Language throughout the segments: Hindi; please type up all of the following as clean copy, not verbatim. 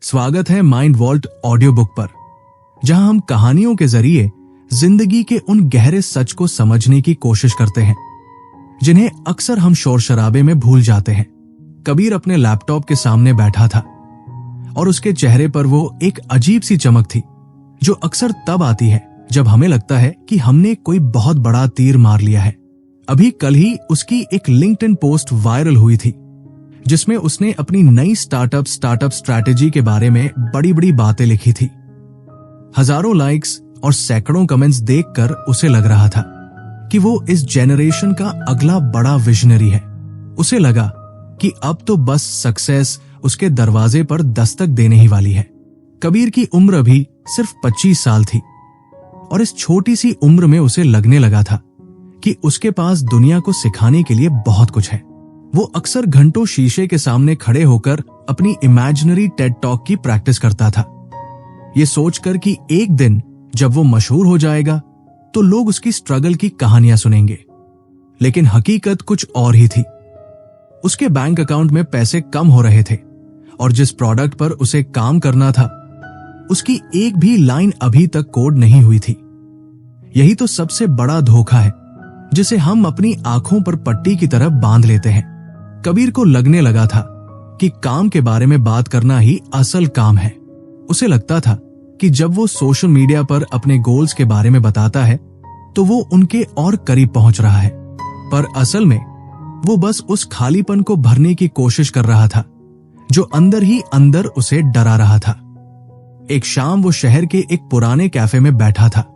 स्वागत है माइंड वॉल्ट ऑडियो बुक पर, जहां हम कहानियों के जरिए जिंदगी के उन गहरे सच को समझने की कोशिश करते हैं जिन्हें अक्सर हम शोर शराबे में भूल जाते हैं। कबीर अपने लैपटॉप के सामने बैठा था और उसके चेहरे पर वो एक अजीब सी चमक थी जो अक्सर तब आती है जब हमें लगता है कि हमने कोई बहुत बड़ा तीर मार लिया है। अभी कल ही उसकी एक लिंक्डइन पोस्ट वायरल हुई थी जिसमें उसने अपनी नई स्टार्टअप स्ट्रैटेजी के बारे में बड़ी बड़ी बातें लिखी थी। हजारों लाइक्स और सैकड़ों कमेंट्स देखकर उसे लग रहा था कि वो इस जेनरेशन का अगला बड़ा विजनरी है। उसे लगा कि अब तो बस सक्सेस उसके दरवाजे पर दस्तक देने ही वाली है। कबीर की उम्र अभी सिर्फ 25 साल थी और इस छोटी सी उम्र में उसे लगने लगा था कि उसके पास दुनिया को सिखाने के लिए बहुत कुछ है। वो अक्सर घंटों शीशे के सामने खड़े होकर अपनी इमेजिनरी टेड टॉक की प्रैक्टिस करता था, ये सोचकर कि एक दिन जब वो मशहूर हो जाएगा तो लोग उसकी स्ट्रगल की कहानियां सुनेंगे। लेकिन हकीकत कुछ और ही थी। उसके बैंक अकाउंट में पैसे कम हो रहे थे और जिस प्रोडक्ट पर उसे काम करना था उसकी एक भी लाइन अभी तक कोड नहीं हुई थी। यही तो सबसे बड़ा धोखा है जिसे हम अपनी आंखों पर पट्टी की तरह बांध लेते हैं। कबीर को लगने लगा था कि काम के बारे में बात करना ही असल काम है। उसे लगता था कि जब वो सोशल मीडिया पर अपने गोल्स के बारे में बताता है तो वो उनके और करीब पहुंच रहा है, पर असल में वो बस उस खालीपन को भरने की कोशिश कर रहा था जो अंदर ही अंदर उसे डरा रहा था। एक शाम वो शहर के एक पुराने कैफे में बैठा था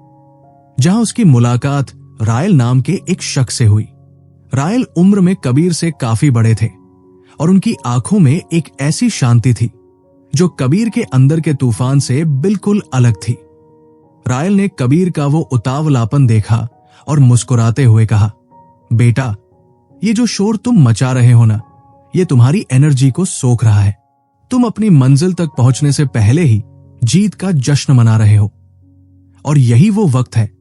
जहां उसकी मुलाकात रायल नाम के एक शख्स से हुई। रायल उम्र में कबीर से काफी बड़े थे और उनकी आंखों में एक ऐसी शांति थी जो कबीर के अंदर के तूफान से बिल्कुल अलग थी। रायल ने कबीर का वो उतावलापन देखा और मुस्कुराते हुए कहा, बेटा, ये जो शोर तुम मचा रहे हो ना, ये तुम्हारी एनर्जी को सोख रहा है। तुम अपनी मंजिल तक पहुंचने से पहले ही जीत का जश्न मना रहे हो और यही वो वक्त है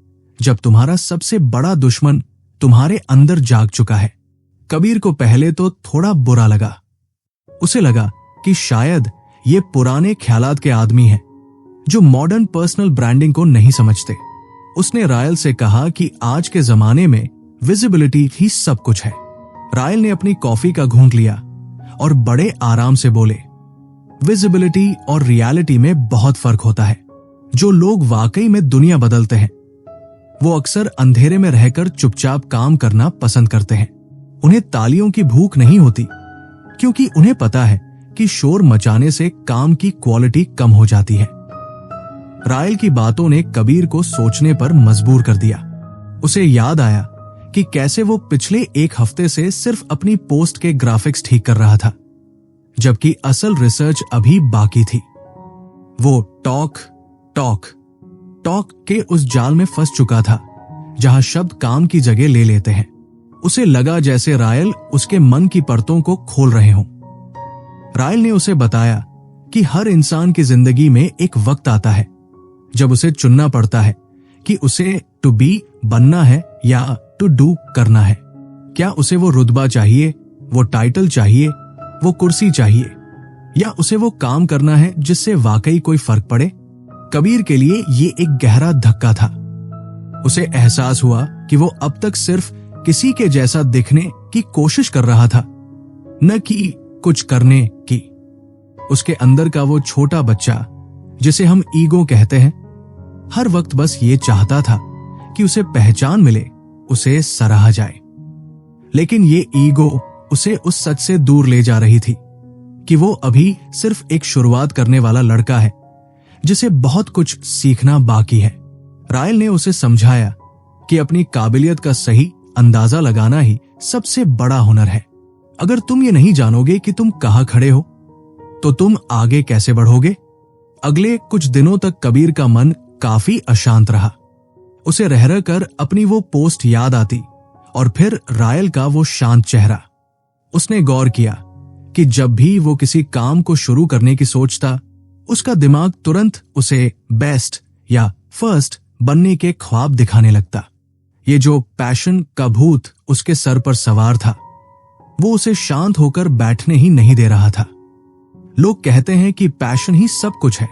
जब तुम्हारा सबसे बड़ा दुश्मन तुम्हारे अंदर जाग चुका है। कबीर को पहले तो थोड़ा बुरा लगा। उसे लगा कि शायद ये पुराने ख्यालात के आदमी हैं जो मॉडर्न पर्सनल ब्रांडिंग को नहीं समझते। उसने रायल से कहा कि आज के जमाने में विजिबिलिटी ही सब कुछ है। रायल ने अपनी कॉफी का घूंट लिया और बड़े आराम से बोले, विजिबिलिटी और रियलिटी में बहुत फर्क होता है। जो लोग वाकई में दुनिया बदलते हैं वो अक्सर अंधेरे में रहकर चुपचाप काम करना पसंद करते हैं। उन्हें तालियों की भूख नहीं होती क्योंकि उन्हें पता है कि शोर मचाने से काम की क्वालिटी कम हो जाती है। रायल की बातों ने कबीर को सोचने पर मजबूर कर दिया। उसे याद आया कि कैसे वो पिछले एक हफ्ते से सिर्फ अपनी पोस्ट के ग्राफिक्स ठीक कर रहा था, जबकि असल रिसर्च अभी बाकी थी। वो टॉक के उस जाल में फंस चुका था जहां शब्द काम की जगह ले लेते हैं। उसे लगा जैसे रायल उसके मन की परतों को खोल रहे हों। रायल ने उसे बताया कि हर इंसान की जिंदगी में एक वक्त आता है जब उसे चुनना पड़ता है कि उसे टू बी बनना है या टू डू करना है। क्या उसे वो रुतबा चाहिए, वो टाइटल चाहिए, वो कुर्सी चाहिए, या उसे वो काम करना है जिससे वाकई कोई फर्क पड़े। कबीर के लिए ये एक गहरा धक्का था। उसे एहसास हुआ कि वो अब तक सिर्फ किसी के जैसा दिखने की कोशिश कर रहा था, न कि कुछ करने की। उसके अंदर का वो छोटा बच्चा जिसे हम ईगो कहते हैं, हर वक्त बस ये चाहता था कि उसे पहचान मिले, उसे सराहा जाए। लेकिन ये ईगो उसे उस सच से दूर ले जा रही थी कि वो अभी सिर्फ एक शुरुआत करने वाला लड़का है जिसे बहुत कुछ सीखना बाकी है। रायल ने उसे समझाया कि अपनी काबिलियत का सही अंदाजा लगाना ही सबसे बड़ा हुनर है। अगर तुम ये नहीं जानोगे कि तुम कहां खड़े हो तो तुम आगे कैसे बढ़ोगे। अगले कुछ दिनों तक कबीर का मन काफी अशांत रहा। उसे रह रह कर अपनी वो पोस्ट याद आती और फिर रायल का वो शांत चेहरा। उसने गौर किया कि जब भी वो किसी काम को शुरू करने की सोचता उसका दिमाग तुरंत उसे बेस्ट या फर्स्ट बनने के ख्वाब दिखाने लगता। ये जो पैशन का भूत उसके सर पर सवार था वो उसे शांत होकर बैठने ही नहीं दे रहा था। लोग कहते हैं कि पैशन ही सब कुछ है,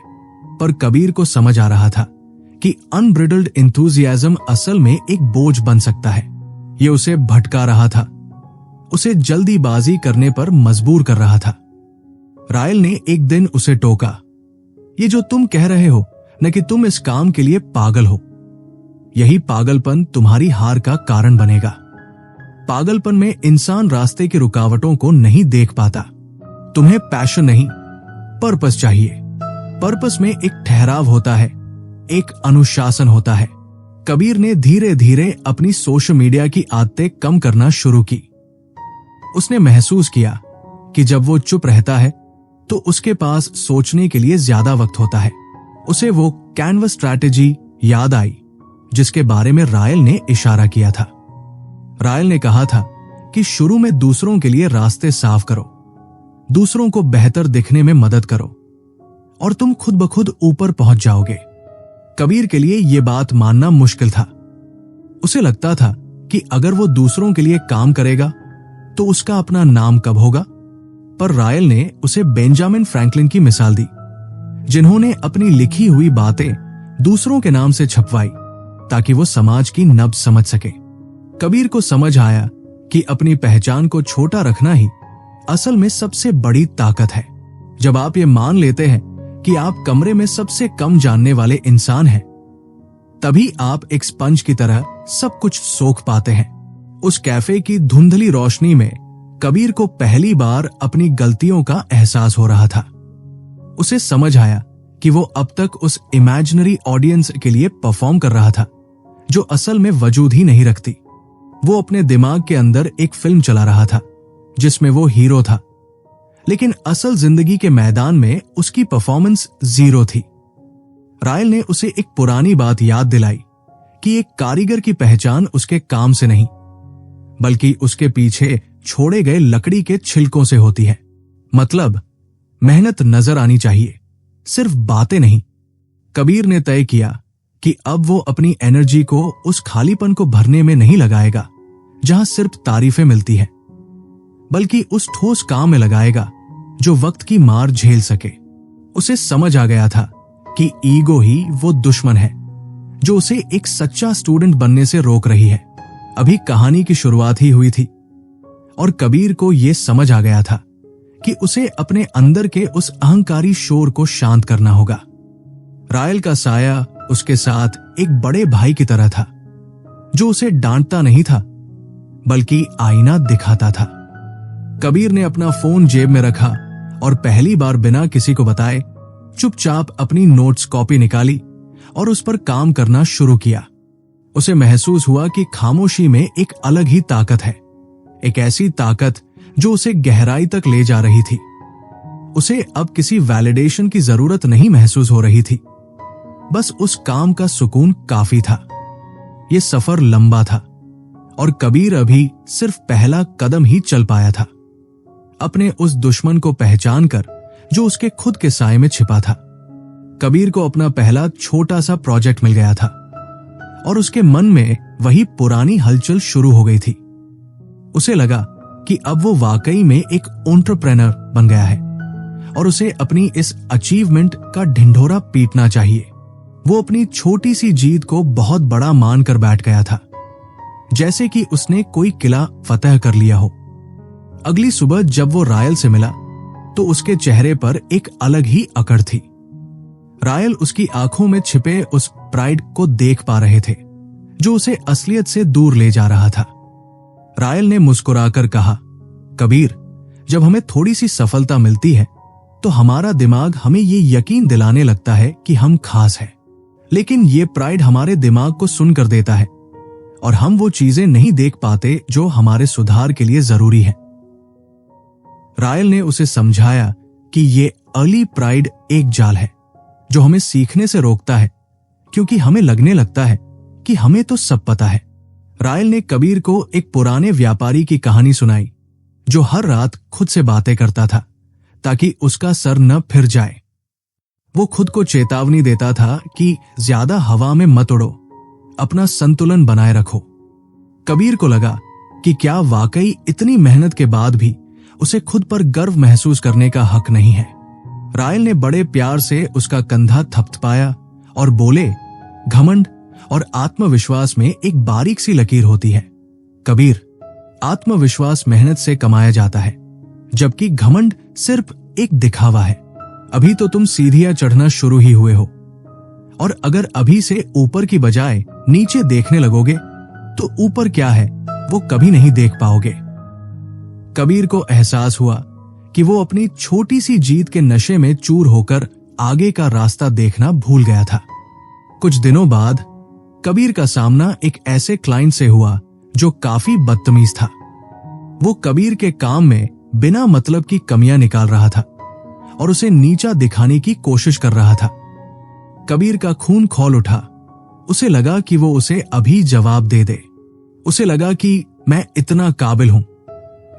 पर कबीर को समझ आ रहा था कि अनब्रिडल्ड एंथुसियाज्म असल में एक बोझ बन सकता है। ये उसे भटका रहा था, उसे जल्दीबाजी करने पर मजबूर कर रहा था। रायल ने एक दिन उसे टोका, ये जो तुम कह रहे हो न कि तुम इस काम के लिए पागल हो, यही पागलपन तुम्हारी हार का कारण बनेगा। पागलपन में इंसान रास्ते की रुकावटों को नहीं देख पाता। तुम्हें पैशन नहीं, पर्पस चाहिए। पर्पस में एक ठहराव होता है, एक अनुशासन होता है। कबीर ने धीरे धीरे अपनी सोशल मीडिया की आदतें कम करना शुरू की। उसने महसूस किया कि जब वो चुप रहता है तो उसके पास सोचने के लिए ज्यादा वक्त होता है। उसे वो कैनवस स्ट्रैटेजी याद आई जिसके बारे में रायल ने इशारा किया था। रायल ने कहा था कि शुरू में दूसरों के लिए रास्ते साफ करो, दूसरों को बेहतर दिखने में मदद करो और तुम खुद ब खुद ऊपर पहुंच जाओगे। कबीर के लिए यह बात मानना मुश्किल था। उसे लगता था कि अगर वो दूसरों के लिए काम करेगा तो उसका अपना नाम कब होगा। पर रायल ने उसे बेंजामिन फ्रैंकलिन की मिसाल दी, जिन्होंने अपनी लिखी हुई बातें दूसरों के नाम से छपवाई ताकि वो समाज की नब्ज समझ सके। कबीर को समझ आया कि अपनी पहचान को छोटा रखना ही असल में सबसे बड़ी ताकत है। जब आप ये मान लेते हैं कि आप कमरे में सबसे कम जानने वाले इंसान हैं, तभी आप एक स्पंज की तरह सब कुछ सोख पाते हैं। उस कैफे की धुंधली रोशनी में कबीर को पहली बार अपनी गलतियों का एहसास हो रहा था। उसे समझ आया कि वो अब तक उस इमेजिनरी ऑडियंस के लिए परफॉर्म कर रहा था जो असल में वजूद ही नहीं रखती। वो अपने दिमाग के अंदर एक फिल्म चला रहा था जिसमें वो हीरो था, लेकिन असल जिंदगी के मैदान में उसकी परफॉर्मेंस जीरो थी। रायल ने उसे एक पुरानी बात याद दिलाई कि एक कारीगर की पहचान उसके काम से नहीं बल्कि उसके पीछे छोड़े गए लकड़ी के छिलकों से होती है। मतलब मेहनत नजर आनी चाहिए, सिर्फ बातें नहीं। कबीर ने तय किया कि अब वो अपनी एनर्जी को उस खालीपन को भरने में नहीं लगाएगा जहां सिर्फ तारीफें मिलती है, बल्कि उस ठोस काम में लगाएगा जो वक्त की मार झेल सके। उसे समझ आ गया था कि ईगो ही वो दुश्मन है जो उसे एक सच्चा स्टूडेंट बनने से रोक रही है। अभी कहानी की शुरुआत ही हुई थी और कबीर को यह समझ आ गया था कि उसे अपने अंदर के उस अहंकारी शोर को शांत करना होगा। रायल का साया उसके साथ एक बड़े भाई की तरह था जो उसे डांटता नहीं था बल्कि आईना दिखाता था। कबीर ने अपना फोन जेब में रखा और पहली बार बिना किसी को बताए चुपचाप अपनी नोट्स कॉपी निकाली और उस पर काम करना शुरू किया। उसे महसूस हुआ कि खामोशी में एक अलग ही ताकत है, एक ऐसी ताकत जो उसे गहराई तक ले जा रही थी। उसे अब किसी वैलिडेशन की जरूरत नहीं महसूस हो रही थी, बस उस काम का सुकून काफी था। यह सफर लंबा था और कबीर अभी सिर्फ पहला कदम ही चल पाया था, अपने उस दुश्मन को पहचान कर जो उसके खुद के साए में छिपा था। कबीर को अपना पहला छोटा सा प्रोजेक्ट मिल गया था और उसके मन में वही पुरानी हलचल शुरू हो गई थी। उसे लगा कि अब वो वाकई में एक एंटरप्रेन्योर बन गया है और उसे अपनी इस अचीवमेंट का ढिंढोरा पीटना चाहिए। वो अपनी छोटी सी जीत को बहुत बड़ा मानकर बैठ गया था, जैसे कि उसने कोई किला फतह कर लिया हो। अगली सुबह जब वो रायल से मिला तो उसके चेहरे पर एक अलग ही अकड़ थी। रायल उसकी आंखों में छिपे उस प्राइड को देख पा रहे थे जो उसे असलियत से दूर ले जा रहा था। रायल ने मुस्कुराकर कहा, कबीर, जब हमें थोड़ी सी सफलता मिलती है तो हमारा दिमाग हमें ये यकीन दिलाने लगता है कि हम खास हैं, लेकिन ये प्राइड हमारे दिमाग को सुन कर देता है और हम वो चीजें नहीं देख पाते जो हमारे सुधार के लिए जरूरी है। रायल ने उसे समझाया कि ये अर्ली प्राइड एक जाल है जो हमें सीखने से रोकता है क्योंकि हमें लगने लगता है कि हमें तो सब पता है। रायल ने कबीर को एक पुराने व्यापारी की कहानी सुनाई जो हर रात खुद से बातें करता था ताकि उसका सर न फिर जाए। वो खुद को चेतावनी देता था कि ज्यादा हवा में मत उड़ो, अपना संतुलन बनाए रखो। कबीर को लगा कि क्या वाकई इतनी मेहनत के बाद भी उसे खुद पर गर्व महसूस करने का हक नहीं है। रायल ने बड़े प्यार से उसका कंधा थपथपाया और बोले, घमंड और आत्मविश्वास में एक बारीक सी लकीर होती है कबीर। आत्मविश्वास मेहनत से कमाया जाता है, जबकि घमंड सिर्फ एक दिखावा है। अभी तो तुम सीढ़ियां चढ़ना शुरू ही हुए हो, और अगर अभी से ऊपर की बजाय नीचे देखने लगोगे तो ऊपर क्या है वो कभी नहीं देख पाओगे। कबीर को एहसास हुआ कि वो अपनी छोटी सी जीत के नशे में चूर होकर आगे का रास्ता देखना भूल गया था। कुछ दिनों बाद कबीर का सामना एक ऐसे क्लाइंट से हुआ जो काफी बदतमीज था। वो कबीर के काम में बिना मतलब की कमियां निकाल रहा था और उसे नीचा दिखाने की कोशिश कर रहा था। कबीर का खून खौल उठा। उसे लगा कि वो उसे अभी जवाब दे दे। उसे लगा कि मैं इतना काबिल हूं,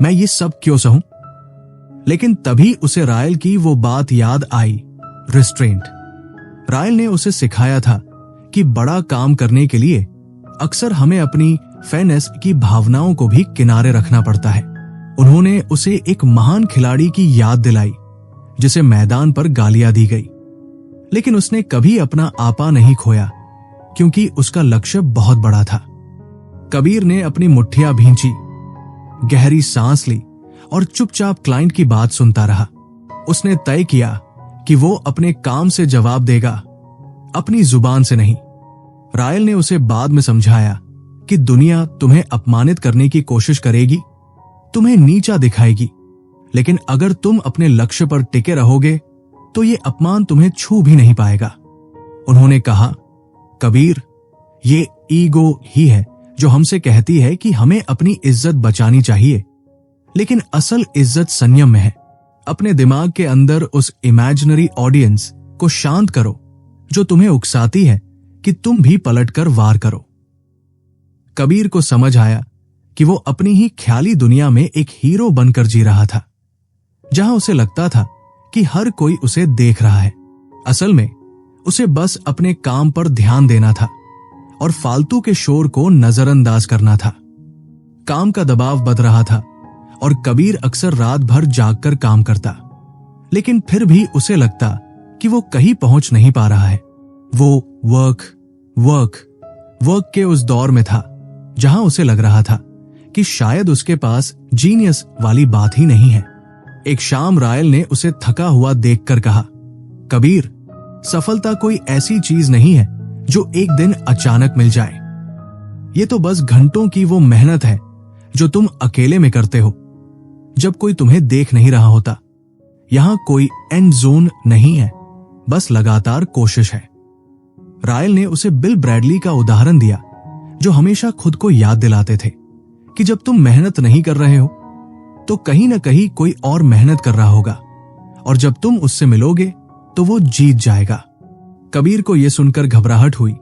मैं ये सब क्यों सहूं। लेकिन तभी उसे रायल की वो बात याद आई, रिस्ट्रेंट। रायल ने उसे सिखाया था कि बड़ा काम करने के लिए अक्सर हमें अपनी फेयरनेस की भावनाओं को भी किनारे रखना पड़ता है। उन्होंने उसे एक महान खिलाड़ी की याद दिलाई जिसे मैदान पर गालियां दी गई, लेकिन उसने कभी अपना आपा नहीं खोया क्योंकि उसका लक्ष्य बहुत बड़ा था। कबीर ने अपनी मुट्ठियां भींची, गहरी सांस ली और चुपचाप क्लाइंट की बात सुनता रहा। उसने तय किया कि वो अपने काम से जवाब देगा, अपनी जुबान से नहीं। रायल ने उसे बाद में समझाया कि दुनिया तुम्हें अपमानित करने की कोशिश करेगी, तुम्हें नीचा दिखाएगी, लेकिन अगर तुम अपने लक्ष्य पर टिके रहोगे तो ये अपमान तुम्हें छू भी नहीं पाएगा। उन्होंने कहा, कबीर, ये ईगो ही है जो हमसे कहती है कि हमें अपनी इज्जत बचानी चाहिए, लेकिन असल इज्जत संयम में है। अपने दिमाग के अंदर उस इमेजिनरी ऑडियंस को शांत करो जो तुम्हें उकसाती है कि तुम भी पलटकर वार करो। कबीर को समझ आया कि वो अपनी ही ख्याली दुनिया में एक हीरो बनकर जी रहा था, जहां उसे लगता था कि हर कोई उसे देख रहा है। असल में उसे बस अपने काम पर ध्यान देना था और फालतू के शोर को नजरअंदाज करना था। काम का दबाव बढ़ रहा था और कबीर अक्सर रात भर जागकर काम करता, लेकिन फिर भी उसे लगता कि वो कहीं पहुंच नहीं पा रहा है। वो वर्क के उस दौर में था जहां उसे लग रहा था कि शायद उसके पास जीनियस वाली बात ही नहीं है। एक शाम रायल ने उसे थका हुआ देखकर कहा, कबीर, सफलता कोई ऐसी चीज नहीं है जो एक दिन अचानक मिल जाए। ये तो बस घंटों की वो मेहनत है जो तुम अकेले में करते हो जब कोई तुम्हें देख नहीं रहा होता। यहां कोई एंड जोन नहीं है, बस लगातार कोशिश है। रायल ने उसे बिल ब्रैडली का उदाहरण दिया, जो हमेशा खुद को याद दिलाते थे कि जब तुम मेहनत नहीं कर रहे हो तो कहीं ना कहीं कोई और मेहनत कर रहा होगा, और जब तुम उससे मिलोगे तो वो जीत जाएगा। कबीर को यह सुनकर घबराहट हुई,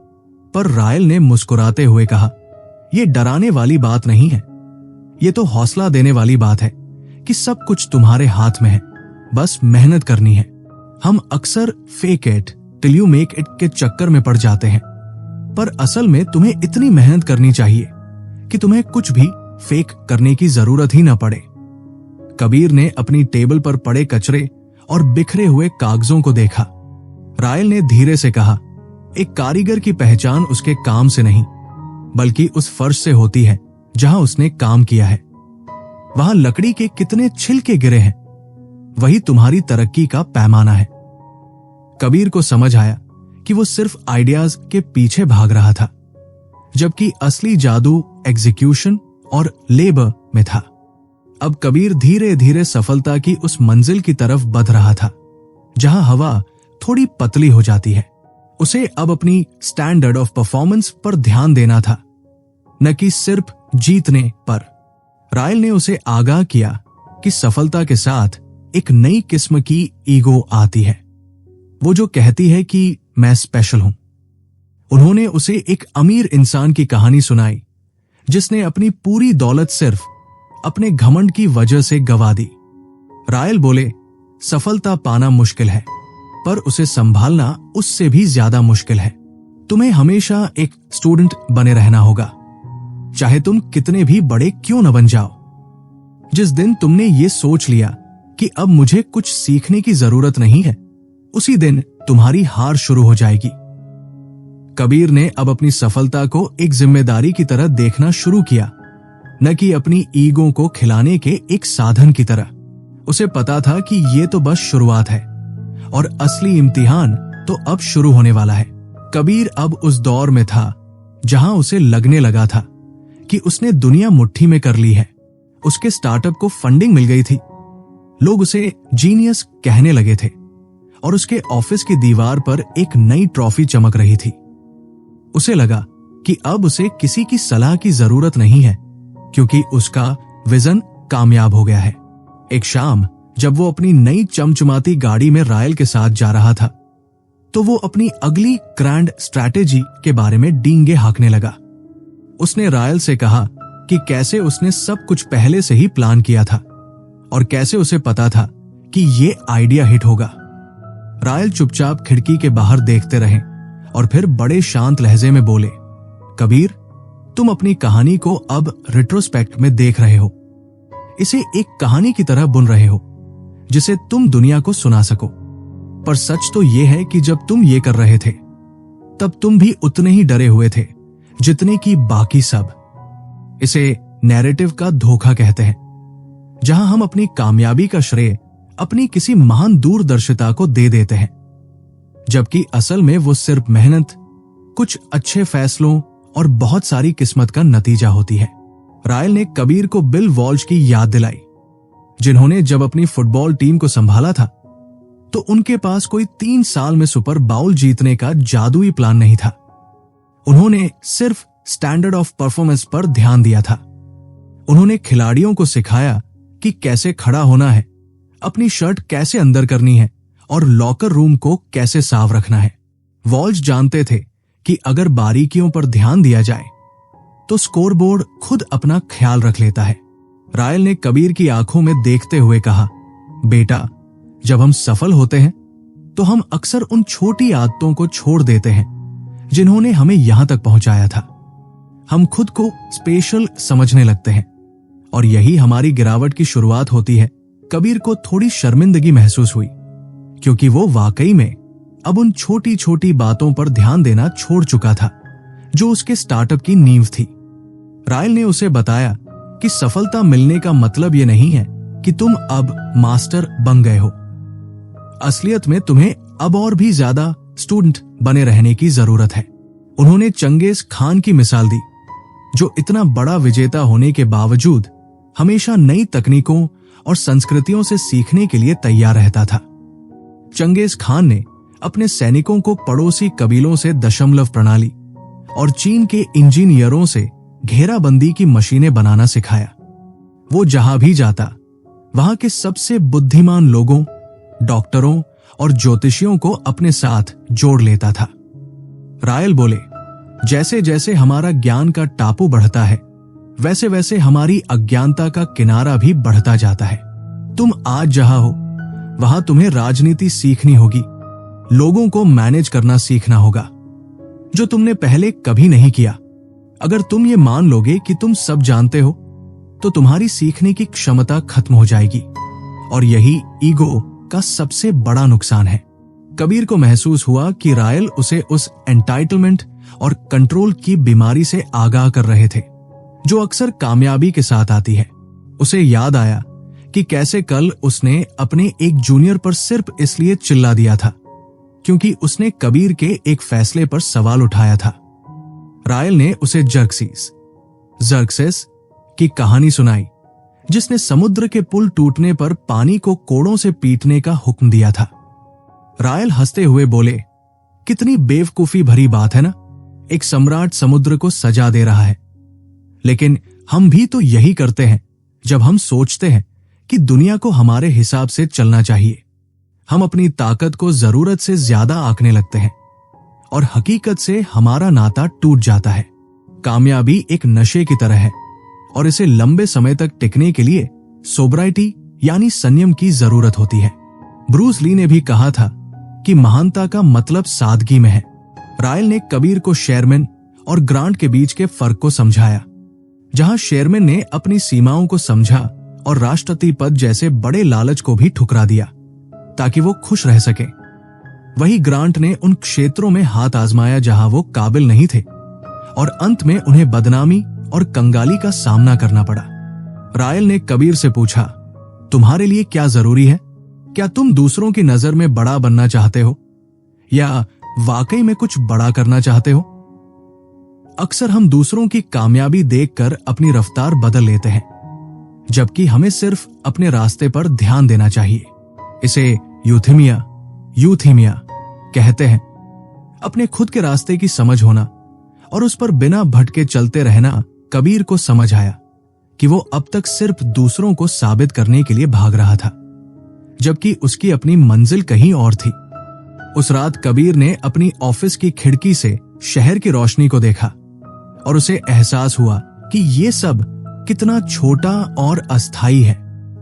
पर रायल ने मुस्कुराते हुए कहा, यह डराने वाली बात नहीं है, यह तो हौसला देने वाली बात है कि सब कुछ तुम्हारे हाथ में है, बस मेहनत करनी है। हम अक्सर fake it till you make it के चक्कर में पड़ जाते हैं, पर असल में तुम्हें इतनी मेहनत करनी चाहिए कि तुम्हें कुछ भी फेक करने की जरूरत ही न पड़े। कबीर ने अपनी टेबल पर पड़े कचरे और बिखरे हुए कागजों को देखा। रायल ने धीरे से कहा, एक कारीगर की पहचान उसके काम से नहीं, बल्कि उस फर्श से होती है जहां उसने काम किया है। वहां लकड़ी के कितने छिलके गिरे हैं, वही तुम्हारी तरक्की का पैमाना है। कबीर को समझ आया कि वो सिर्फ आइडियाज के पीछे भाग रहा था, जबकि असली जादू एग्जीक्यूशन और लेबर में था। अब कबीर धीरे धीरे सफलता की उस मंजिल की तरफ बढ़ रहा था जहां हवा थोड़ी पतली हो जाती है। उसे अब अपनी स्टैंडर्ड ऑफ परफॉर्मेंस पर ध्यान देना था, न कि सिर्फ जीतने पर। रायल ने उसे आगाह किया कि सफलता के साथ एक नई किस्म की ईगो आती है, वो जो कहती है कि मैं स्पेशल हूं। उन्होंने उसे एक अमीर इंसान की कहानी सुनाई जिसने अपनी पूरी दौलत सिर्फ अपने घमंड की वजह से गंवा दी। रायल बोले, सफलता पाना मुश्किल है, पर उसे संभालना उससे भी ज्यादा मुश्किल है। तुम्हें हमेशा एक स्टूडेंट बने रहना होगा, चाहे तुम कितने भी बड़े क्यों न बन जाओ। जिस दिन तुमने ये सोच लिया कि अब मुझे कुछ सीखने की जरूरत नहीं है, उसी दिन तुम्हारी हार शुरू हो जाएगी। कबीर ने अब अपनी सफलता को एक जिम्मेदारी की तरह देखना शुरू किया, न कि अपनी ईगो को खिलाने के एक साधन की तरह। उसे पता था कि ये तो बस शुरुआत है और असली इम्तिहान तो अब शुरू होने वाला है। कबीर अब उस दौर में था जहां उसे लगने लगा था कि उसने दुनिया मुट्ठी में कर ली है। उसके स्टार्टअप को फंडिंग मिल गई थी, लोग उसे जीनियस कहने लगे थे और उसके ऑफिस की दीवार पर एक नई ट्रॉफी चमक रही थी। उसे लगा कि अब उसे किसी की सलाह की जरूरत नहीं है, क्योंकि उसका विजन कामयाब हो गया है। एक शाम जब वो अपनी नई चमचमाती गाड़ी में रायल के साथ जा रहा था, तो वो अपनी अगली ग्रैंड स्ट्रैटेजी के बारे में डींगे हाँकने लगा। उसने रायल से कहा कि कैसे उसने सब कुछ पहले से ही प्लान किया था और कैसे उसे पता था कि ये आइडिया हिट होगा। रायल चुपचाप खिड़की के बाहर देखते रहे और फिर बड़े शांत लहजे में बोले, कबीर, तुम अपनी कहानी को अब रिट्रोस्पेक्ट में देख रहे हो। इसे एक कहानी की तरह बुन रहे हो जिसे तुम दुनिया को सुना सको। पर सच तो यह है कि जब तुम ये कर रहे थे तब तुम भी उतने ही डरे हुए थे जितने कि बाकी सब। इसे नैरेटिव का धोखा कहते हैं, जहां हम अपनी कामयाबी का श्रेय अपनी किसी महान दूरदर्शिता को दे देते हैं, जबकि असल में वो सिर्फ मेहनत, कुछ अच्छे फैसलों और बहुत सारी किस्मत का नतीजा होती है। रायल ने कबीर को बिल वॉल्श की याद दिलाई, जिन्होंने जब अपनी फुटबॉल टीम को संभाला था तो उनके पास कोई 3 साल में सुपर बाउल जीतने का जादुई प्लान नहीं था। उन्होंने सिर्फ स्टैंडर्ड ऑफ परफॉर्मेंस पर ध्यान दिया था। उन्होंने खिलाड़ियों को सिखाया कि कैसे खड़ा होना है, अपनी शर्ट कैसे अंदर करनी है और लॉकर रूम को कैसे साफ रखना है। वॉल्श जानते थे कि अगर बारीकियों पर ध्यान दिया जाए तो स्कोरबोर्ड खुद अपना ख्याल रख लेता है। रायल ने कबीर की आंखों में देखते हुए कहा, बेटा, जब हम सफल होते हैं तो हम अक्सर उन छोटी आदतों को छोड़ देते हैं जिन्होंने हमें यहां तक पहुंचाया था। हम खुद को स्पेशल समझने लगते हैं और यही हमारी गिरावट की शुरुआत होती है। कबीर को थोड़ी शर्मिंदगी महसूस हुई, क्योंकि वो वाकई में अब उन छोटी छोटी बातों पर ध्यान देना छोड़ चुका था जो उसके स्टार्टअप की नींव थी। रायल ने उसे बताया कि सफलता मिलने का मतलब ये नहीं है कि तुम अब मास्टर बन गए हो। असलियत में तुम्हें अब और भी ज्यादा स्टूडेंट बने रहने की जरूरत है। उन्होंने चंगेज खान की मिसाल दी, जो इतना बड़ा विजेता होने के बावजूद हमेशा नई तकनीकों और संस्कृतियों से सीखने के लिए तैयार रहता था। चंगेज खान ने अपने सैनिकों को पड़ोसी कबीलों से दशमलव प्रणाली और चीन के इंजीनियरों से घेराबंदी की मशीनें बनाना सिखाया। वो जहां भी जाता वहां के सबसे बुद्धिमान लोगों, डॉक्टरों और ज्योतिषियों को अपने साथ जोड़ लेता था। रायल बोले, जैसे जैसे हमारा ज्ञान का टापू बढ़ता है, वैसे वैसे हमारी अज्ञानता का किनारा भी बढ़ता जाता है। तुम आज जहां हो वहां तुम्हें राजनीति सीखनी होगी, लोगों को मैनेज करना सीखना होगा, जो तुमने पहले कभी नहीं किया। अगर तुम ये मान लोगे कि तुम सब जानते हो, तो तुम्हारी सीखने की क्षमता खत्म हो जाएगी और यही ईगो का सबसे बड़ा नुकसान है। कबीर को महसूस हुआ कि रायल उसे उस एंटाइटलमेंट और कंट्रोल की बीमारी से आगाह कर रहे थे, जो अक्सर कामयाबी के साथ आती है। उसे याद आया कि कैसे कल उसने अपने एक जूनियर पर सिर्फ इसलिए चिल्ला दिया था क्योंकि उसने कबीर के एक फैसले पर सवाल उठाया था। रायल ने उसे जर्क्सेस की कहानी सुनाई, जिसने समुद्र के पुल टूटने पर पानी को कोड़ों से पीटने का हुक्म दिया था। रायल हंसते हुए बोले, कितनी बेवकूफी भरी बात है ना, एक सम्राट समुद्र को सजा दे रहा है। लेकिन हम भी तो यही करते हैं जब हम सोचते हैं कि दुनिया को हमारे हिसाब से चलना चाहिए। हम अपनी ताकत को जरूरत से ज्यादा आंकने लगते हैं और हकीकत से हमारा नाता टूट जाता है। कामयाबी एक नशे की तरह है और इसे लंबे समय तक टिकने के लिए सोब्राइटी यानी संयम की जरूरत होती है। ब्रूस ली ने भी कहा था कि महानता का मतलब सादगी में है। रायल ने कबीर को शेरमैन और ग्रांट के बीच के फर्क को समझाया। जहां शेरमैन ने अपनी सीमाओं को समझा और राष्ट्रपति पद जैसे बड़े लालच को भी ठुकरा दिया ताकि वो खुश रह सके। वही ग्रांट ने उन क्षेत्रों में हाथ आजमाया जहां वो काबिल नहीं थे और अंत में उन्हें बदनामी और कंगाली का सामना करना पड़ा। रायल ने कबीर से पूछा, तुम्हारे लिए क्या जरूरी है? क्या तुम दूसरों की नजर में बड़ा बनना चाहते हो या वाकई में कुछ बड़ा करना चाहते हो? अक्सर हम दूसरों की कामयाबी देखकर अपनी रफ्तार बदल लेते हैं, जबकि हमें सिर्फ अपने रास्ते पर ध्यान देना चाहिए। इसे यूथीमिया कहते हैं। अपने खुद के रास्ते की समझ होना और उस पर बिना भटके चलते रहना। कबीर को समझ आया कि वो अब तक सिर्फ दूसरों को साबित करने के लिए भाग रहा था, जबकि उसकी अपनी मंजिल कहीं और थी। उस रात कबीर ने अपनी ऑफिस की खिड़की से शहर की रोशनी को देखा और उसे एहसास हुआ कि ये सब कितना छोटा और अस्थायी है।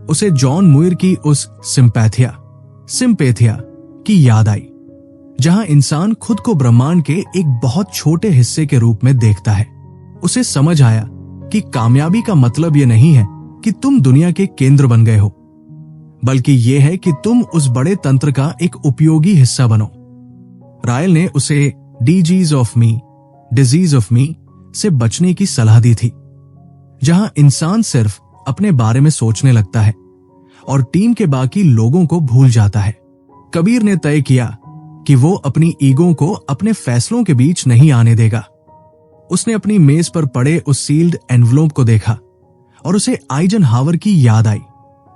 उसे जॉन मुइर की उस सिंपैथिया की याद आई, जहां इंसान खुद को ब्रह्मांड के एक बहुत छोटे हिस्से के रूप में देखता है। उसे समझ आया कि कामयाबी का मतलब ये नहीं है कि तुम दुनिया के केंद्र बन गए हो, बल्कि यह है कि तुम उस बड़े तंत्र का एक उपयोगी हिस्सा बनो। रायल ने उसे डिजीज ऑफ मी से बचने की सलाह दी थी, जहां इंसान सिर्फ अपने बारे में सोचने लगता है और टीम के बाकी लोगों को भूल जाता है। कबीर ने तय किया कि वो अपनी ईगो को अपने फैसलों के बीच नहीं आने देगा। उसने अपनी मेज पर पड़े उस सील्ड एनवलप को देखा और उसे आइजनहावर की याद आई,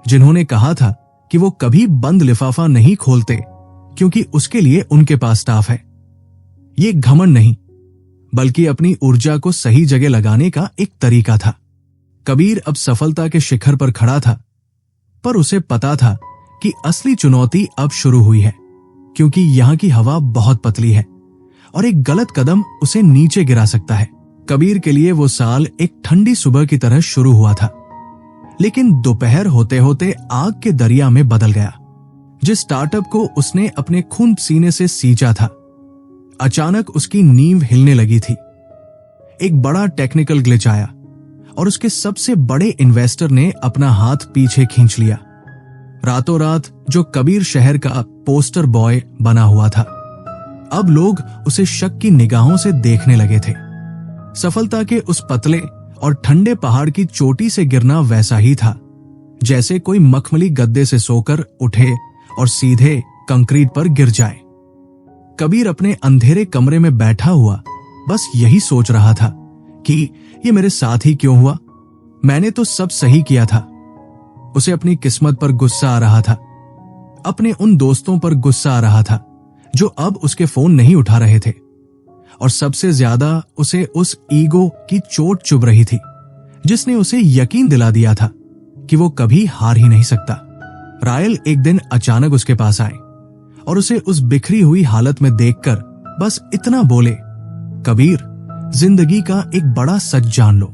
जिन्होंने कहा था कि वो कभी बंद लिफाफा नहीं खोलते क्योंकि उसके लिए उनके पास स्टाफ है। ये घमंड नहीं, बल्कि अपनी ऊर्जा को सही जगह लगाने का एक तरीका था। कबीर अब सफलता के शिखर पर खड़ा था, पर उसे पता था कि असली चुनौती अब शुरू हुई है, क्योंकि यहां की हवा बहुत पतली है और एक गलत कदम उसे नीचे गिरा सकता है। कबीर के लिए वो साल एक ठंडी सुबह की तरह शुरू हुआ था, लेकिन दोपहर होते होते आग के दरिया में बदल गया। जिस स्टार्टअप को उसने अपने खून सीने से सींचा था, अचानक उसकी नींव हिलने लगी थी। एक बड़ा टेक्निकल ग्लिच आया और उसके सबसे बड़े इन्वेस्टर ने अपना हाथ पीछे खींच लिया। रातों रात जो कबीर शहर का पोस्टर बॉय बना हुआ था, अब लोग उसे शक की निगाहों से देखने लगे थे। सफलता के उस पतले और ठंडे पहाड़ की चोटी से गिरना वैसा ही था जैसे कोई मखमली गद्दे से सोकर उठे और सीधे कंक्रीट पर गिर जाए। कबीर अपने अंधेरे कमरे में बैठा हुआ बस यही सोच रहा था कि ये मेरे साथ ही क्यों हुआ? मैंने तो सब सही किया था। उसे अपनी किस्मत पर गुस्सा आ रहा था, अपने उन दोस्तों पर गुस्सा आ रहा था जो अब उसके फोन नहीं उठा रहे थे, और सबसे ज्यादा उसे उस ईगो की चोट चुभ रही थी जिसने उसे यकीन दिला दिया था कि वो कभी हार ही नहीं सकता। रायल एक दिन अचानक उसके पास आए और उसे उस बिखरी हुई हालत में देखकर बस इतना बोले, कबीर, जिंदगी का एक बड़ा सच जान लो,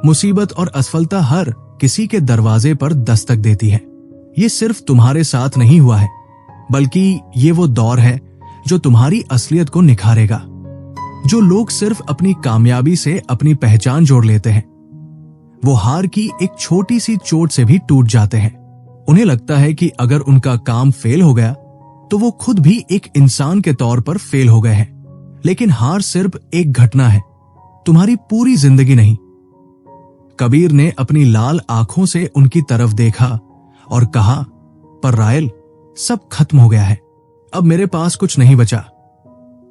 मुसीबत और असफलता हर किसी के दरवाजे पर दस्तक देती है। ये सिर्फ तुम्हारे साथ नहीं हुआ है, बल्कि ये वो दौर है जो तुम्हारी असलियत को निखारेगा। जो लोग सिर्फ अपनी कामयाबी से अपनी पहचान जोड़ लेते हैं, वो हार की एक छोटी सी चोट से भी टूट जाते हैं। उन्हें लगता है कि अगर उनका काम फेल हो गया तो वो खुद भी एक इंसान के तौर पर फेल हो गए हैं, लेकिन हार सिर्फ एक घटना है, तुम्हारी पूरी जिंदगी नहीं। कबीर ने अपनी लाल आंखों से उनकी तरफ देखा और कहा, पर रायल, सब खत्म हो गया है, अब मेरे पास कुछ नहीं बचा।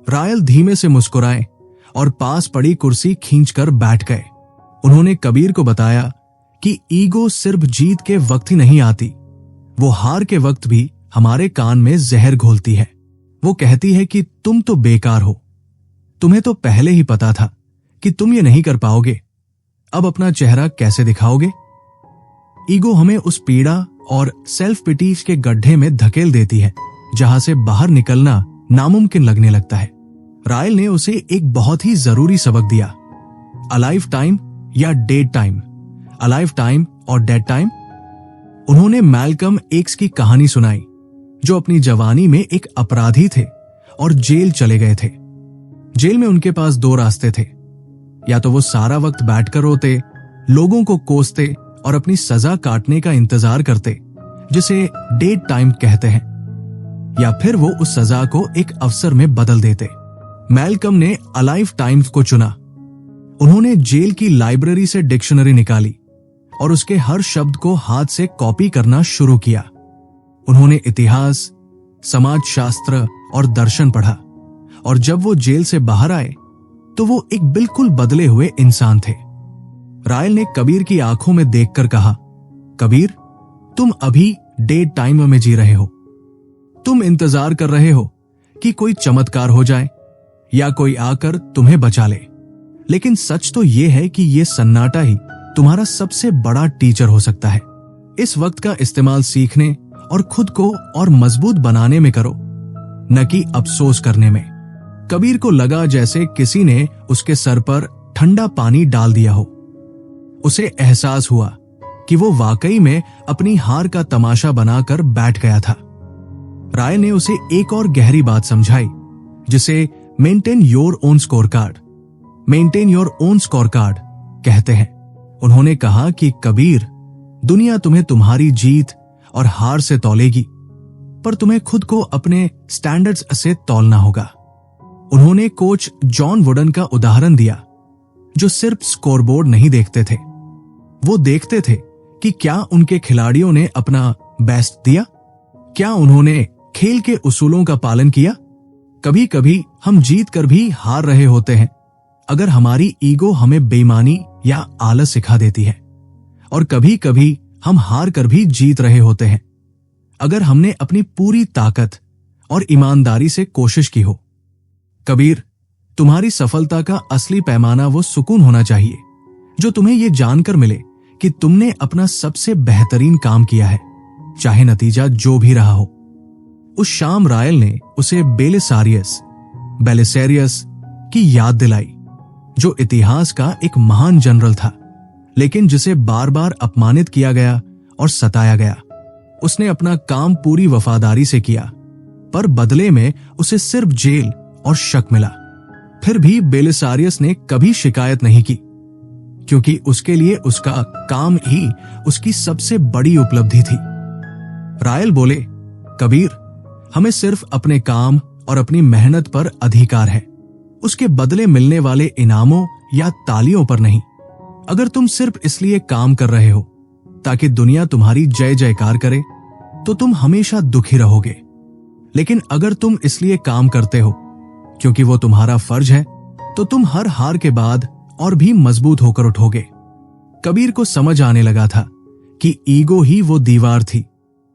रायल धीमे से मुस्कुराए और पास पड़ी कुर्सी खींचकर बैठ गए। उन्होंने कबीर को बताया कि ईगो सिर्फ जीत के वक्त ही नहीं आती, वो हार के वक्त भी हमारे कान में जहर घोलती है। वो कहती है कि तुम तो बेकार हो, तुम्हें तो पहले ही पता था कि तुम ये नहीं कर पाओगे, अब अपना चेहरा कैसे दिखाओगे? ईगो हमें उस पीड़ा और सेल्फ पिटीज के गड्ढे में धकेल देती है जहां से बाहर निकलना नामुमकिन लगने लगता है। रायल ने उसे एक बहुत ही जरूरी सबक दिया, अलाइव टाइम या डेड टाइम, अलाइव टाइम और डेड टाइम। उन्होंने मैल्कम एक्स की कहानी सुनाई, जो अपनी जवानी में एक अपराधी थे और जेल चले गए थे। जेल में उनके पास दो रास्ते थे, या तो वो सारा वक्त बैठकर रोते, लोगों को कोसते और अपनी सजा काटने का इंतजार करते, जिसे डेड टाइम कहते हैं, या फिर वो उस सजा को एक अवसर में बदल देते। मैल्कम ने अलाइव टाइम्स को चुना। उन्होंने जेल की लाइब्रेरी से डिक्शनरी निकाली और उसके हर शब्द को हाथ से कॉपी करना शुरू किया। उन्होंने इतिहास, समाजशास्त्र और दर्शन पढ़ा, और जब वो जेल से बाहर आए तो वो एक बिल्कुल बदले हुए इंसान थे। रायल ने कबीर की आंखों में देखकर कहा, कबीर, तुम अभी डेड टाइम में जी रहे हो। तुम इंतजार कर रहे हो कि कोई चमत्कार हो जाए या कोई आकर तुम्हें बचा ले, लेकिन सच तो यह है कि यह सन्नाटा ही तुम्हारा सबसे बड़ा टीचर हो सकता है। इस वक्त का इस्तेमाल सीखने और खुद को और मजबूत बनाने में करो, न कि अफसोस करने में। कबीर को लगा जैसे किसी ने उसके सर पर ठंडा पानी डाल दिया हो। उसे एहसास हुआ कि वो वाकई में अपनी हार का तमाशा बनाकर बैठ गया था। राय ने उसे एक और गहरी बात समझाई, जिसे maintain your own score card, maintain your own score card कहते हैं। उन्होंने कहा कि कबीर, दुनिया तुम्हें तुम्हारी जीत और हार से तौलेगी, पर तुम्हें खुद को अपने स्टैंडर्ड्स से तौलना होगा। उन्होंने कोच जॉन वुडन का उदाहरण दिया, जो सिर्फ स्कोरबोर्ड नहीं देखते थे, वो देखते थे कि क्या उनके खिलाड़ियों ने अपना बेस्ट दिया, क्या उन्होंने खेल के उसूलों का पालन किया। कभी कभी हम जीत कर भी हार रहे होते हैं अगर हमारी ईगो हमें बेईमानी या आलस सिखा देती है, और कभी कभी हम हार कर भी जीत रहे होते हैं अगर हमने अपनी पूरी ताकत और ईमानदारी से कोशिश की हो। कबीर, तुम्हारी सफलता का असली पैमाना वो सुकून होना चाहिए जो तुम्हें ये जानकर मिले कि तुमने अपना सबसे बेहतरीन काम किया है, चाहे नतीजा जो भी रहा हो। उस शाम रायल ने उसे बेलिसारियस की याद दिलाई, जो इतिहास का एक महान जनरल था, लेकिन जिसे बार बार अपमानित किया गया और सताया गया। उसने अपना काम पूरी वफादारी से किया, पर बदले में उसे सिर्फ जेल और शक मिला। फिर भी बेलिसारियस ने कभी शिकायत नहीं की, क्योंकि उसके लिए उसका काम ही उसकी सबसे बड़ी उपलब्धि थी। रायल बोले, कबीर, हमें सिर्फ अपने काम और अपनी मेहनत पर अधिकार है, उसके बदले मिलने वाले इनामों या तालियों पर नहीं। अगर तुम सिर्फ इसलिए काम कर रहे हो ताकि दुनिया तुम्हारी जय जयकार करे, तो तुम हमेशा दुखी रहोगे। लेकिन अगर तुम इसलिए काम करते हो क्योंकि वो तुम्हारा फर्ज है, तो तुम हर हार के बाद और भी मजबूत होकर उठोगे। कबीर को समझ आने लगा था कि ईगो ही वो दीवार थी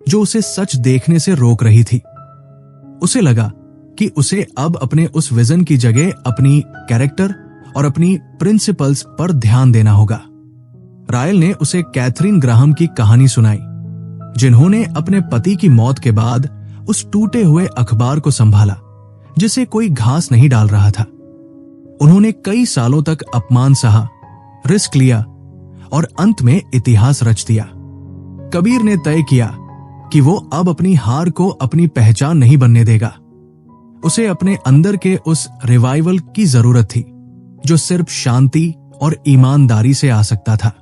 जो उसे सच देखने से रोक रही थी। उसे लगा कि उसे अब अपने उस विजन की जगह अपनी कैरेक्टर और अपनी प्रिंसिपल्स पर ध्यान देना होगा। रायल ने उसे कैथरीन ग्राहम की कहानी सुनाई, जिन्होंने अपने पति की मौत के बाद उस टूटे हुए अखबार को संभाला जिसे कोई घास नहीं डाल रहा था। उन्होंने कई सालों तक अपमान सहा, रिस्क लिया और अंत में इतिहास रच दिया। कबीर ने तय किया कि वो अब अपनी हार को अपनी पहचान नहीं बनने देगा। उसे अपने अंदर के उस रिवाइवल की जरूरत थी जो सिर्फ शांति और ईमानदारी से आ सकता था।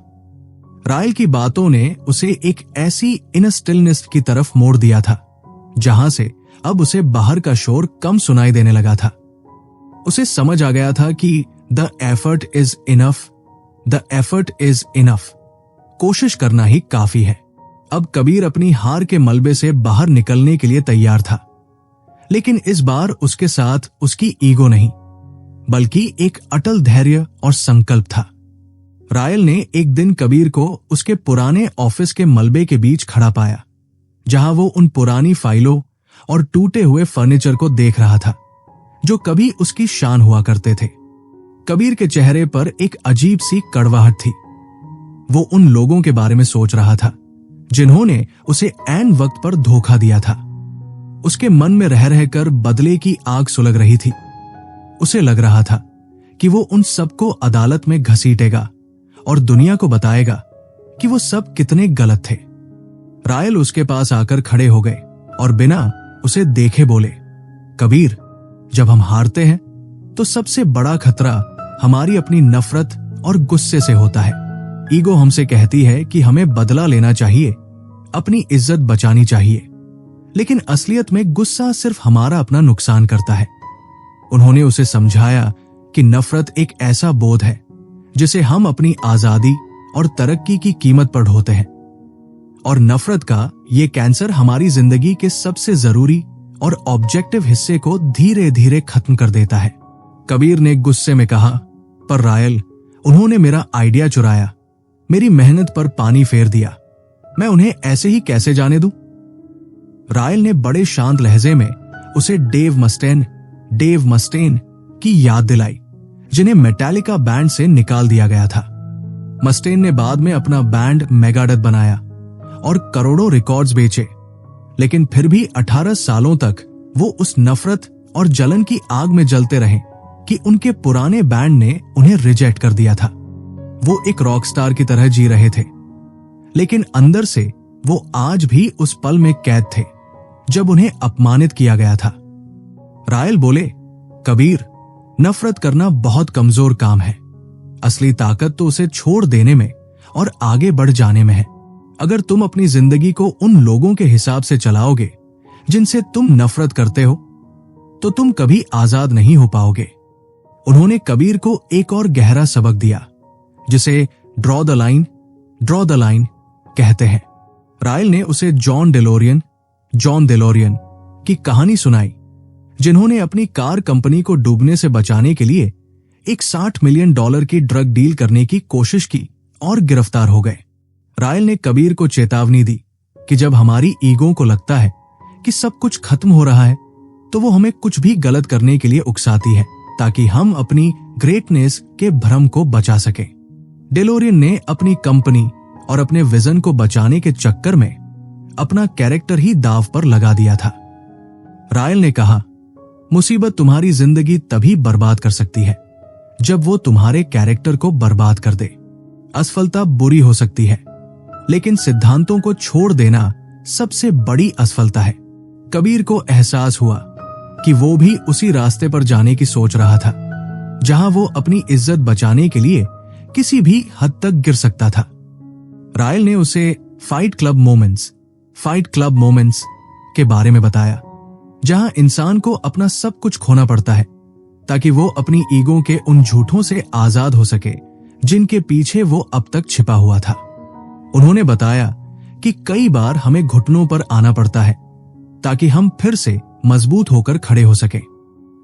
रायल की बातों ने उसे एक ऐसी इनर स्टिलनेस की तरफ मोड़ दिया था जहां से अब उसे बाहर का शोर कम सुनाई देने लगा था। उसे समझ आ गया था कि द एफर्ट इज इनफ, कोशिश करना ही काफी है। अब कबीर अपनी हार के मलबे से बाहर निकलने के लिए तैयार था, लेकिन इस बार उसके साथ उसकी ईगो नहीं, बल्कि एक अटल धैर्य और संकल्प था। रायल ने एक दिन कबीर को उसके पुराने ऑफिस के मलबे के बीच खड़ा पाया, जहां वो उन पुरानी फाइलों और टूटे हुए फर्नीचर को देख रहा था जो कभी उसकी शान हुआ करते थे। कबीर के चेहरे पर एक अजीब सी कड़वाहट थी। वो उन लोगों के बारे में सोच रहा था जिन्होंने उसे ऐन वक्त पर धोखा दिया था। उसके मन में रह रहकर बदले की आग सुलग रही थी। उसे लग रहा था कि वो उन सबको अदालत में घसीटेगा और दुनिया को बताएगा कि वो सब कितने गलत थे। रायल उसके पास आकर खड़े हो गए और बिना उसे देखे बोले, कबीर, जब हम हारते हैं तो सबसे बड़ा खतरा हमारी अपनी नफरत और गुस्से से होता है। ईगो हमसे कहती है कि हमें बदला लेना चाहिए, अपनी इज्जत बचानी चाहिए, लेकिन असलियत में गुस्सा सिर्फ हमारा अपना नुकसान करता है। उन्होंने उसे समझाया कि नफरत एक ऐसा बोध है जिसे हम अपनी आजादी और तरक्की की कीमत पर ढोते हैं, और नफरत का ये कैंसर हमारी जिंदगी के सबसे जरूरी और ऑब्जेक्टिव हिस्से को धीरे धीरे खत्म कर देता है। कबीर ने गुस्से में कहा, पर रायल, उन्होंने मेरा आइडिया चुराया, मेरी मेहनत पर पानी फेर दिया, मैं उन्हें ऐसे ही कैसे जाने दूं? रायल ने बड़े शांत लहजे में उसे डेव मस्टेन की याद दिलाई, जिन्हें मेटालिका बैंड से निकाल दिया गया था। मस्टेन ने बाद में अपना बैंड मेगाडेथ बनाया और करोड़ों रिकॉर्ड्स बेचे, लेकिन फिर भी 18 सालों तक वो उस नफरत और जलन की आग में जलते रहे कि उनके पुराने बैंड ने उन्हें रिजेक्ट कर दिया था। वो एक रॉकस्टार की तरह जी रहे थे, लेकिन अंदर से वो आज भी उस पल में कैद थे जब उन्हें अपमानित किया गया था। रायल बोले, कबीर, नफरत करना बहुत कमजोर काम है, असली ताकत तो उसे छोड़ देने में और आगे बढ़ जाने में है। अगर तुम अपनी जिंदगी को उन लोगों के हिसाब से चलाओगे जिनसे तुम नफरत करते हो, तो तुम कभी आजाद नहीं हो पाओगे। उन्होंने कबीर को एक और गहरा सबक दिया, जिसे ड्रॉ द लाइन कहते हैं। रायल ने उसे जॉन डेलोरियन की कहानी सुनाई, जिन्होंने अपनी कार कंपनी को डूबने से बचाने के लिए एक $60 मिलियन की ड्रग डील करने की कोशिश की और गिरफ्तार हो गए। रायल ने कबीर को चेतावनी दी कि जब हमारी ईगो को लगता है कि सब कुछ खत्म हो रहा है, तो वो हमें कुछ भी गलत करने के लिए उकसाती है, ताकि हम अपनी ग्रेटनेस के भ्रम को बचा सकें। डेलोरियन ने अपनी कंपनी और अपने विजन को बचाने के चक्कर में अपना कैरेक्टर ही दांव पर लगा दिया था। रायल ने कहा, मुसीबत तुम्हारी जिंदगी तभी बर्बाद कर सकती है जब वो तुम्हारे कैरेक्टर को बर्बाद कर दे। असफलता बुरी हो सकती है, लेकिन सिद्धांतों को छोड़ देना सबसे बड़ी असफलता है। कबीर को एहसास हुआ कि वो भी उसी रास्ते पर जाने की सोच रहा था, जहां वो अपनी इज्जत बचाने के लिए किसी भी हद तक गिर सकता था। रायल ने उसे फाइट क्लब मोमेंट्स के बारे में बताया, जहां इंसान को अपना सब कुछ खोना पड़ता है ताकि वो अपनी ईगो के उन झूठों से आजाद हो सके जिनके पीछे वो अब तक छिपा हुआ था। उन्होंने बताया कि कई बार हमें घुटनों पर आना पड़ता है ताकि हम फिर से मजबूत होकर खड़े हो सके।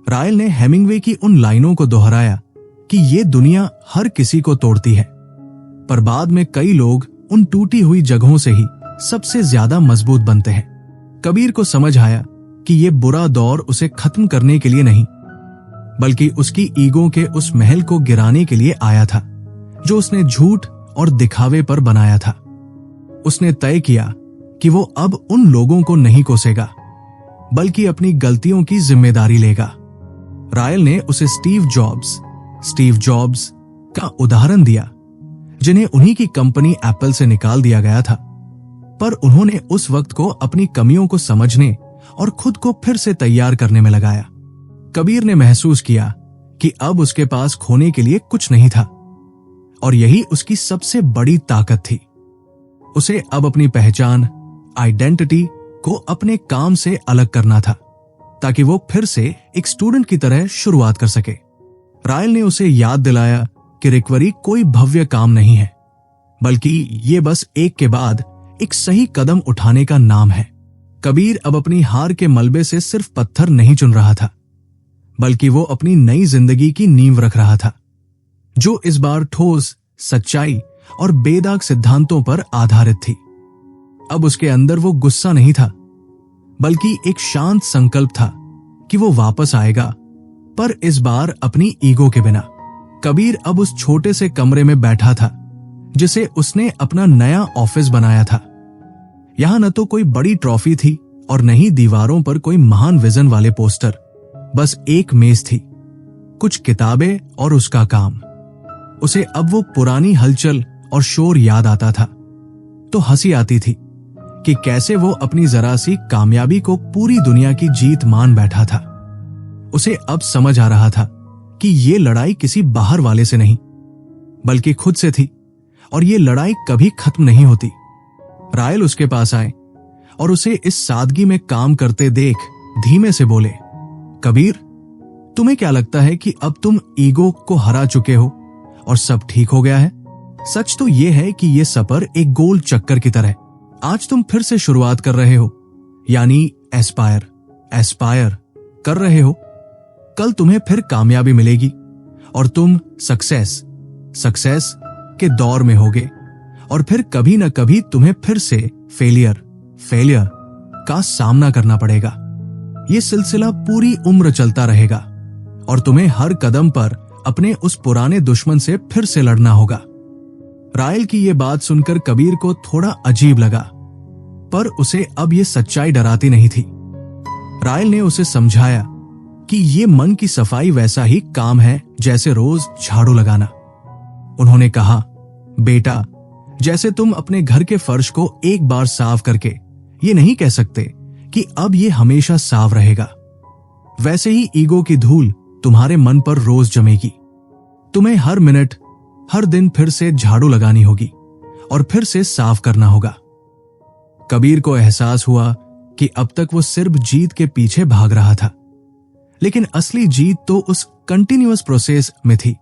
रायल ने हेमिंग्वे की उन लाइनों को दोहराया कि ये दुनिया हर किसी को तोड़ती है, पर बाद में कई लोग उन टूटी हुई जगहों से ही सबसे ज्यादा मजबूत बनते हैं। कबीर को समझ आया कि ये बुरा दौर उसे खत्म करने के लिए नहीं, बल्कि उसकी ईगो के उस महल को गिराने के लिए आया था जो उसने झूठ और दिखावे पर बनाया था। उसने तय किया कि वो अब उन लोगों को नहीं कोसेगा, बल्कि अपनी गलतियों की जिम्मेदारी लेगा। रायल ने उसे स्टीव जॉब्स का उदाहरण दिया, जिन्हें उन्हीं की कंपनी एप्पल से निकाल दिया गया था, पर उन्होंने उस वक्त को अपनी कमियों को समझने और खुद को फिर से तैयार करने में लगाया। कबीर ने महसूस किया कि अब उसके पास खोने के लिए कुछ नहीं था, और यही उसकी सबसे बड़ी ताकत थी। उसे अब अपनी पहचान, आइडेंटिटी को अपने काम से अलग करना था, ताकि वो फिर से एक स्टूडेंट की तरह शुरुआत कर सके। रायल ने उसे याद दिलाया कि रिकवरी कोई भव्य काम नहीं है, बल्कि ये बस एक के बाद एक सही कदम उठाने का नाम है। कबीर अब अपनी हार के मलबे से सिर्फ पत्थर नहीं चुन रहा था, बल्कि वो अपनी नई जिंदगी की नींव रख रहा था, जो इस बार ठोस, सच्चाई और बेदाग सिद्धांतों पर आधारित थी। अब उसके अंदर वो गुस्सा नहीं था, बल्कि एक शांत संकल्प था कि वो वापस आएगा, पर इस बार अपनी ईगो के बिना। कबीर अब उस छोटे से कमरे में बैठा था जिसे उसने अपना नया ऑफिस बनाया था। यहां न तो कोई बड़ी ट्रॉफी थी और न ही दीवारों पर कोई महान विजन वाले पोस्टर, बस एक मेज थी, कुछ किताबें और उसका काम। उसे अब वो पुरानी हलचल और शोर याद आता था तो हंसी आती थी कि कैसे वो अपनी जरा सी कामयाबी को पूरी दुनिया की जीत मान बैठा था। उसे अब समझ आ रहा था कि ये लड़ाई किसी बाहर वाले से नहीं, बल्कि खुद से थी, और ये लड़ाई कभी खत्म नहीं होती। रायल उसके पास आए और उसे इस सादगी में काम करते देख धीमे से बोले, कबीर, तुम्हें क्या लगता है कि अब तुम ईगो को हरा चुके हो और सब ठीक हो गया है? सच तो यह है कि यह सफर एक गोल चक्कर की तरह। आज तुम फिर से शुरुआत कर रहे हो, यानी एस्पायर कर रहे हो। कल तुम्हें फिर कामयाबी मिलेगी और तुम सक्सेस के दौर में होगे, और फिर कभी न कभी तुम्हें फिर से फेलियर का सामना करना पड़ेगा। यह सिलसिला पूरी उम्र चलता रहेगा और तुम्हें हर कदम पर अपने उस पुराने दुश्मन से फिर से लड़ना होगा। रायल की यह बात सुनकर कबीर को थोड़ा अजीब लगा, पर उसे अब यह सच्चाई डराती नहीं थी। रायल ने उसे समझाया कि यह मन की सफाई वैसा ही काम है जैसे रोज झाड़ू लगाना। उन्होंने कहा, बेटा, जैसे तुम अपने घर के फर्श को एक बार साफ करके ये नहीं कह सकते कि अब ये हमेशा साफ रहेगा, वैसे ही ईगो की धूल तुम्हारे मन पर रोज जमेगी। तुम्हें हर मिनट, हर दिन फिर से झाड़ू लगानी होगी और फिर से साफ करना होगा। कबीर को एहसास हुआ कि अब तक वो सिर्फ जीत के पीछे भाग रहा था, लेकिन असली जीत तो उस कंटिन्यूअस प्रोसेस में थी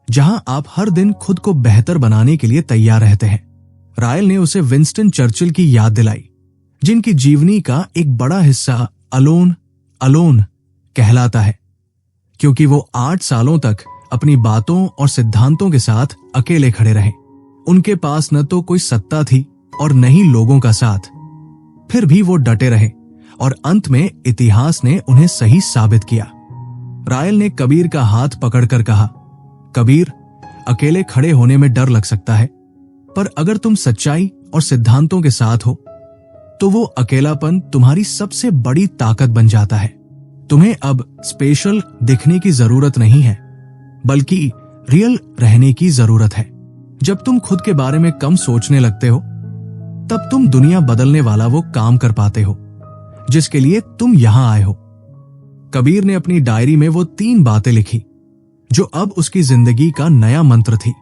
जहां आप हर दिन खुद को बेहतर बनाने के लिए तैयार रहते हैं। रायल ने उसे विंस्टन चर्चिल की याद दिलाई, जिनकी जीवनी का एक बड़ा हिस्सा अलोन कहलाता है, क्योंकि वो 8 सालों तक अपनी बातों और सिद्धांतों के साथ अकेले खड़े रहे। उनके पास न तो कोई सत्ता थी और न ही लोगों का साथ, फिर भी वो डटे रहे और अंत में इतिहास ने उन्हें सही साबित किया। रायल ने कबीर का हाथ पकड़कर कहा, कबीर, अकेले खड़े होने में डर लग सकता है, पर अगर तुम सच्चाई और सिद्धांतों के साथ हो तो वो अकेलापन तुम्हारी सबसे बड़ी ताकत बन जाता है। तुम्हें अब स्पेशल दिखने की जरूरत नहीं है, बल्कि रियल रहने की जरूरत है। जब तुम खुद के बारे में कम सोचने लगते हो, तब तुम दुनिया बदलने वाला वो काम कर पाते हो जिसके लिए तुम यहां आए हो। कबीर ने अपनी डायरी में वो 3 बातें लिखी जो अब उसकी जिंदगी का नया मंत्र थी।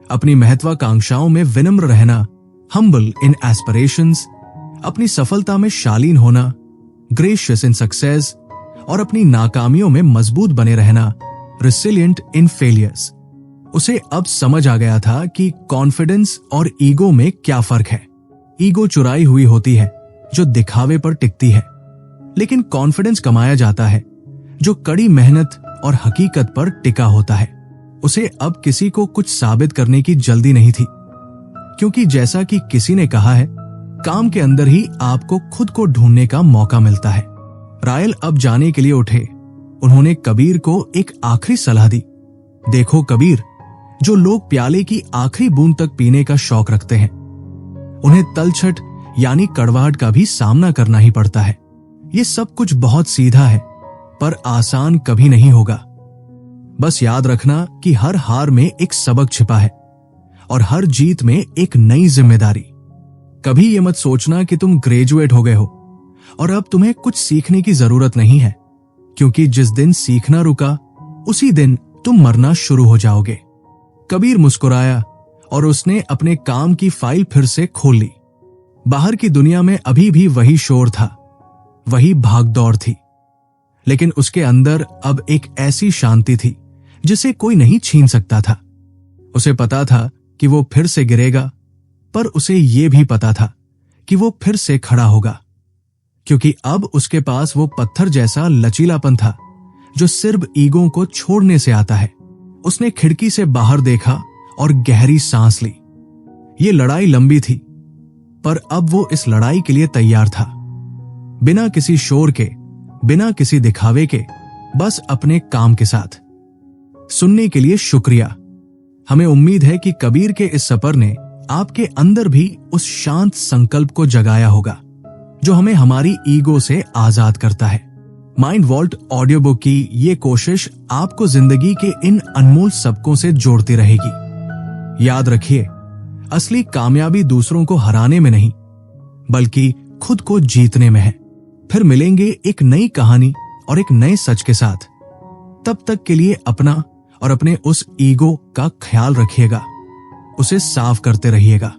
अपनी महत्वाकांक्षाओं में विनम्र रहना, हम्बल इन एस्पिरेशंस, अपनी सफलता में शालीन होना, ग्रेशियस इन सक्सेस, और अपनी नाकामियों में मजबूत बने रहना, रिसिलिएंट इन फेलियर्स। उसे अब समझ आ गया था कि कॉन्फिडेंस और ईगो में क्या फर्क है। ईगो चुराई हुई होती है जो दिखावे पर टिकती है, लेकिन कॉन्फिडेंस कमाया जाता है जो कड़ी मेहनत और हकीकत पर टिका होता है। उसे अब किसी को कुछ साबित करने की जल्दी नहीं थी, क्योंकि जैसा कि किसी ने कहा है, काम के अंदर ही आपको खुद को ढूंढने का मौका मिलता है। रायल अब जाने के लिए उठे। उन्होंने कबीर को एक आखिरी सलाह दी, देखो कबीर, जो लोग प्याले की आखिरी बूंद तक पीने का शौक रखते हैं, उन्हें तलछट यानी कड़वाहट का भी सामना करना ही पड़ता है। ये सब कुछ बहुत सीधा है, पर आसान कभी नहीं होगा। बस याद रखना कि हर हार में एक सबक छिपा है और हर जीत में एक नई जिम्मेदारी। कभी ये मत सोचना कि तुम ग्रेजुएट हो गए हो और अब तुम्हें कुछ सीखने की जरूरत नहीं है, क्योंकि जिस दिन सीखना रुका, उसी दिन तुम मरना शुरू हो जाओगे। कबीर मुस्कुराया और उसने अपने काम की फाइल फिर से खोल ली। बाहर की दुनिया में अभी भी वही शोर था, वही भागदौड़ थी, लेकिन उसके अंदर अब एक ऐसी शांति थी जिसे कोई नहीं छीन सकता था। उसे पता था कि वो फिर से गिरेगा, पर उसे ये भी पता था कि वो फिर से खड़ा होगा, क्योंकि अब उसके पास वो पत्थर जैसा लचीलापन था जो सिर्फ ईगो को छोड़ने से आता है। उसने खिड़की से बाहर देखा और गहरी सांस ली। ये लड़ाई लंबी थी, पर अब वो इस लड़ाई के लिए तैयार था, बिना किसी शोर के, बिना किसी दिखावे के, बस अपने काम के साथ। सुनने के लिए शुक्रिया। हमें उम्मीद है कि कबीर के इस सफर ने आपके अंदर भी उस शांत संकल्प को जगाया होगा जो हमें हमारी ईगो से आजाद करता है। माइंड वॉल्ट ऑडियो बुक की ये कोशिश आपको जिंदगी के इन अनमोल सबकों से जोड़ती रहेगी। याद रखिए, असली कामयाबी दूसरों को हराने में नहीं, बल्कि खुद को जीतने में है। फिर मिलेंगे एक नई कहानी और एक नए सच के साथ। तब तक के लिए अपना और अपने उस ईगो का ख्याल रखिएगा, उसे साफ करते रहिएगा।